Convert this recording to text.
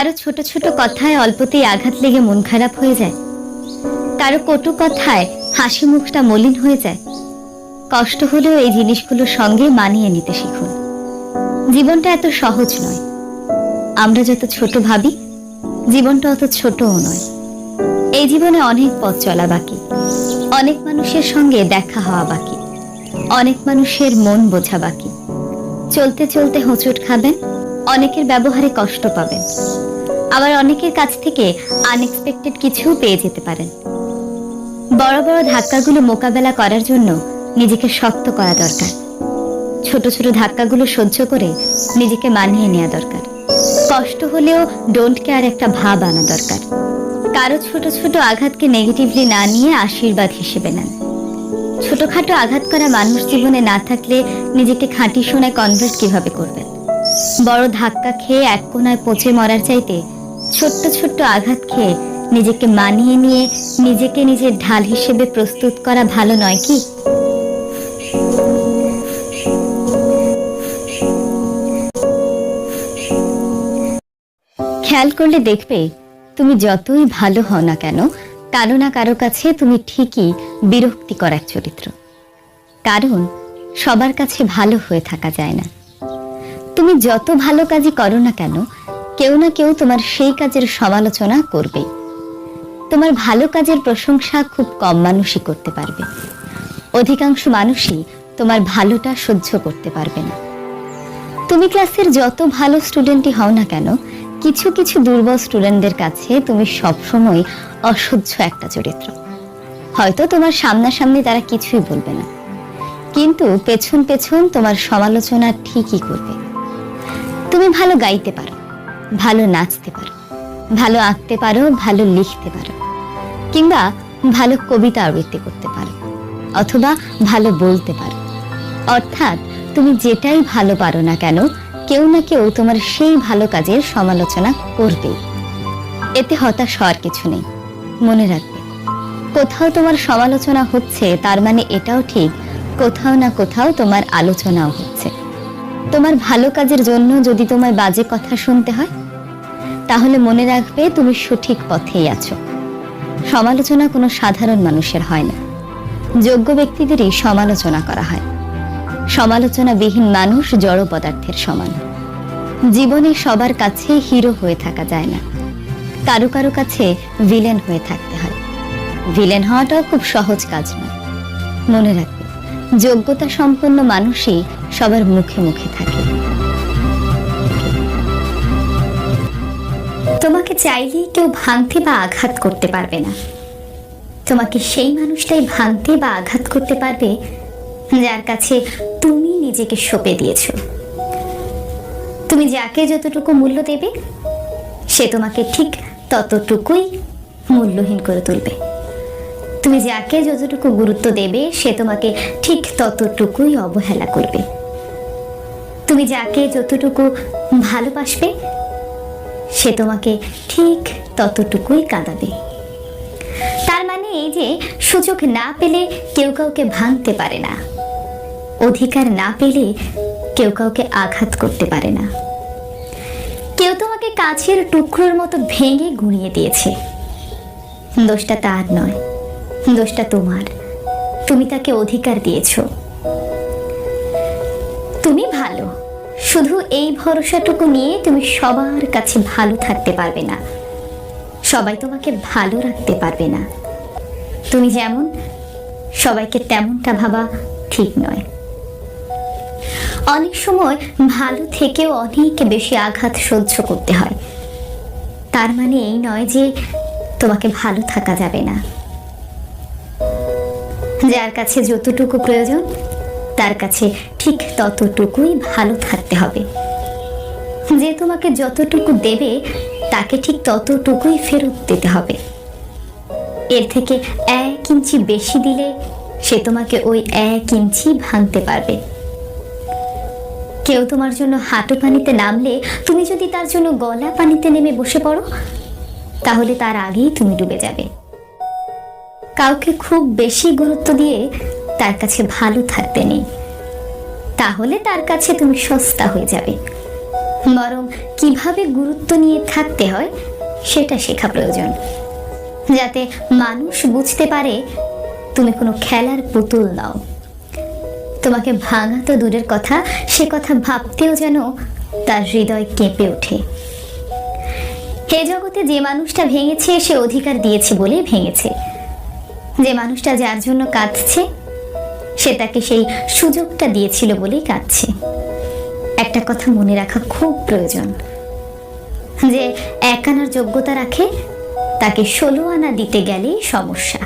কারো ছোট ছোট কথায় অল্পতেই আঘাত লেগে মন খারাপ হয়ে যায়, কারো কটু কথায় হাসি মুখটা মলিন হয়ে যায়। কষ্ট হলেও এই জিনিসগুলোর সঙ্গে মানিয়ে নিতে শিখুন। জীবনটা এত সহজ নয়। আমরা যত ছোট ভাবি, জীবনটা অত ছোটও নয়। এই জীবনে অনেক পথ চলা বাকি, অনেক মানুষের সঙ্গে দেখা হওয়া বাকি, অনেক মানুষের মন বোঝা বাকি। চলতে চলতে হোঁচট খাবেন, অনেকের ব্যবহারে কষ্ট পাবেন, আবার অনেকের কাছ থেকে আনএক্সপেক্টেড কিছু পেয়ে যেতে পারেন। বড় বড় ধাক্কাগুলো মোকাবেলা করার জন্য নিজেকে শক্ত করা দরকার। ছোট ছোট ধাক্কাগুলো সহ্য করে নিজেকে মানিয়ে নেওয়া দরকার। কষ্ট হলেও ডোন্ট কেয়ার একটা ভাব আনা দরকার। কারো ছোট ছোট আঘাতকে নেগেটিভলি না নিয়ে আশীর্বাদ হিসেবে নেন। ছোটখাটো আঘাত করা মানুষ জীবনে না থাকলে নিজেকে খাঁটি সোনায় কনভার্ট কিভাবে করবেন? বড় ধাক্কা খেয়ে এক কোনায় পচে মরার চাইতে ছোট্ট ছোট্ট আঘাত খেয়ে নিজেকে মানিয়ে নিয়ে নিজেকে নিজের ঢাল হিসেবে প্রস্তুত করা ভালো নয় কি? খেয়াল করলে দেখবে, তুমি যতই ভালো হও না কেন, কারো না কারো কাছে তুমি ঠিকই বিরক্তিকর এক চরিত্র। কারণ সবার কাছে ভালো হয়ে থাকা যায় না। তুমি যত ভালো কাজই করো না কেন, কেউ না কেউ তোমার সেই কাজের সমালোচনা করবে। তোমার ভালো কাজের প্রশংসা খুব কম মানুষই করতে পারবে। অধিকাংশ মানুষই তোমার ভালোটা সহ্য করতে পারবে না। তুমি ক্লাসের যত ভালো স্টুডেন্টই হও না কেন, কিছু কিছু দুর্বল স্টুডেন্টদের কাছে তুমি সবসময় অসহ্য একটা চরিত্র। হয়তো তোমার সামনাসামনি তারা কিছুই বলবে না, কিন্তু পেছন পেছন তোমার সমালোচনা ঠিকই করবে। তুমি ভালো গাইতে পারো, ভালো নাচতে পারো, ভালো আঁকতে পারো, ভালো লিখতে পারো, কিংবা ভালো কবিতা আবৃত্তি করতে পারো, অথবা ভালো বলতে পারো। অর্থাৎ তুমি যেটাই ভালো পারো না কেন, কেউ না কেউ তোমার সেই ভালো কাজের সমালোচনা করবেই। এতে হতাশ হওয়ার কিছু নেই। মনে রাখবে, কোথাও তোমার সমালোচনা হচ্ছে, তার মানে এটাও ঠিক কোথাও না কোথাও তোমার আলোচনাও হচ্ছে। তোমার ভালো কাজের জন্য যদি তোমায় বাজে কথা শুনতে হয়, তাহলে মনে রাখবে তুমি সঠিক পথেই আছো। সমালোচনা কোনো সাধারণ মানুষের হয় না, যোগ্য ব্যক্তিদেরই সমালোচনা করা হয়। সমালোচনাবিহীন মানুষ জড় পদার্থের সমান। জীবনে সবার কাছে হিরো হয়ে থাকা যায় না, কারো কারো কাছে ভিলেন হয়ে থাকতে হয়। ভিলেন হওয়াটাও খুব সহজ কাজ নয়। মনে রাখবে, যোগ্যতা সম্পন্ন মানুষই সবার মুখে মুখে থাকে। তোমাকে চাইলেই কেউ ভাঙতে বা আঘাত করতে পারবে না। তোমাকে সেই মানুষটাই ভাঙতে বা আঘাত করতে পারবে যার কাছে তুমি নিজেকে সঁপে দিয়েছ। তুমি যাকে যতটুকু মূল্য দেবে, সে তোমাকে ঠিক ততটুকুই মূল্যহীন করে তুলবে। তুমি যাকে যতটুকু গুরুত্ব দেবে, সে তোমাকে ঠিক ততটুকুই অবহেলা করবে। তুমি যাকে যতটুকু ভালোবাসবে, সে তোমাকে ঠিক ততটুকুই কাঁদাবে। তার মানে এই যে, সুযোগ না পেলে কেউ কাউকে ভাঙতে পারে না, অধিকার না পেলে কেউ কাউকে আঘাত করতে পারে না। কেউ তোমাকে কাছের টুকরোর মতো ভেঙে গুঁড়িয়ে দিয়েছে, দোষটা তার নয়, দোষটা তোমার। তুমি তাকে অধিকার দিয়েছ। তুমি ভালো, শুধু এই ভরসাটুকু নিয়ে তুমি সবার কাছে ভালো থাকতে পারবে না। সবাই তোমাকে ভালো রাখতে পারবে না। তুমি যেমন, সবাইকে তেমনটা ভাবা ঠিক নয়। অনেক সময় ভালো থেকেও অনেক বেশি আঘাত সহ্য করতে হয়। তার মানে এই নয় যে তোমাকে ভালো থাকা যাবে না। যার কাছে যতটুকু প্রয়োজন, তার কাছে ঠিক ততটুকুই ভালো থাকতে হবে। যে তোমাকে যতটুকু দেবে, তাকে ঠিক ততটুকুই ফেরত দিতে হবে। এর থেকে 1 ইঞ্চি বেশি দিলে সে তোমাকে ওই 1 ইঞ্চি ভাঙতে পারবে। কেউ তোমার জন্য হাঁটু পানিতে নামলে, তুমি যদি তার জন্য গলা পানিতে নেমে বসে পড়ো, তাহলে তার আগেই তুমি ডুবে যাবে। কাউকে খুব বেশি গুরুত্ব দিয়ে তার কাছে ভালো থাকতে নেই, তাহলে তার কাছে তুমি সস্তা হয়ে যাবে। বরং কিভাবে গুরুত্ব নিয়ে থাকতে হয় সেটা শেখা প্রয়োজন, যাতে মানুষ বুঝতে পারে তুমি কোনো খেলার পুতুল নাও। তোমাকে ভাঙা তো দূরের কথা, সে কথা ভাবতেও যেন তার হৃদয় কেঁপে ওঠে। হে জগতে যে মানুষটা ভেঙেছে সে অধিকার দিয়েছে বলেই ভেঙেছে, যে মানুষটা যার জন্য কাঁদছে সে তাকে সেই সুযোগটা দিয়েছিল বলেই কাঁদছে। একটা কথা মনে রাখা খুব প্রয়োজন, যে 1 আনার যোগ্যতা রাখে তাকে 16 আনা দিতে গেলেই সমস্যা।